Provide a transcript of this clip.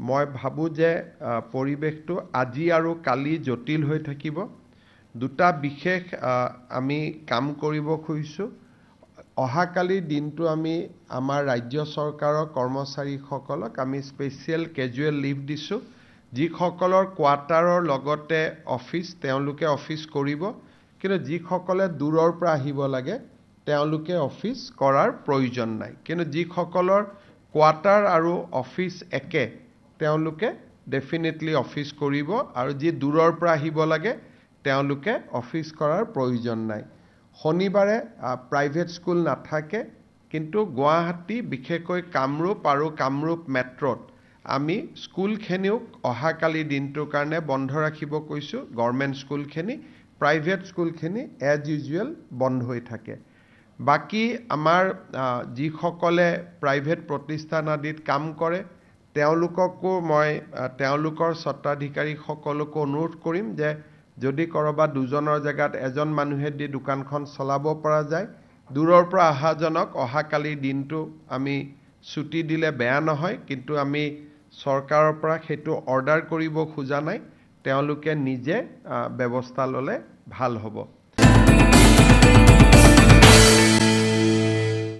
মই ভাবোঁ যে পৰিৱেশটো আজি আৰু কালি জটিল হৈ থাকিব। দুটা বিশেষ আমি কাম কৰিব খুজিছোঁ। অহাকালিৰ দিনটো আমি আমাৰ ৰাজ্য চৰকাৰৰ কৰ্মচাৰীসকলক আমি স্পেচিয়েল কেজুৱেল লিভ দিছোঁ। যিসকলৰ কোৱাৰ্টাৰৰ লগতে অফিচ, তেওঁলোকে অফিচ কৰিব, কিন্তু যিসকলে দূৰৰ পৰা আহিব লাগে তেওঁলোকে অফিচ কৰাৰ প্ৰয়োজন নাই। কিন্তু যিসকলৰ কোৱাৰ্টাৰ আৰু অফিচ একে, তেওঁলোকে ডেফিনেটলি অফিচ কৰিব, আৰু যি দূৰৰ পৰা আহিব লাগে তেওঁলোকে অফিচ কৰাৰ প্ৰয়োজন নাই। শনিবাৰে প্ৰাইভেট স্কুল নাথাকে, কিন্তু গুৱাহাটী বিশেষকৈ কামৰূপ আৰু কামৰূপ মেট্ৰত আমি স্কুলখিনিও অহাকালি দিনটোৰ কাৰণে বন্ধ ৰাখিব কৈছোঁ। গভৰ্ণমেণ্ট স্কুলখিনি, প্ৰাইভেট স্কুলখিনি এজ ইউজুৱেল বন্ধ হৈ থাকে। বাকী আমাৰ যিসকলে প্ৰাইভেট প্ৰতিষ্ঠান আদিত কাম কৰে তেওঁলোককো মই তেওঁলোকৰ স্বত্বাধিকাৰীসকলকো অনুৰোধ কৰিম যে যদি ক'ৰবাত দুজনৰ জেগাত এজন মানুহে দি দোকানখন চলাব পৰা যায়, দূৰৰ পৰা অহাজনক অহাকালিৰ দিনটো আমি ছুটি দিলে বেয়া নহয়, কিন্তু আমি চৰকাৰৰ পৰা সেইটো অৰ্ডাৰ কৰিব খোজা নাই। তেওঁলোকে নিজে ব্যৱস্থা ল'লে ভাল হ'ব।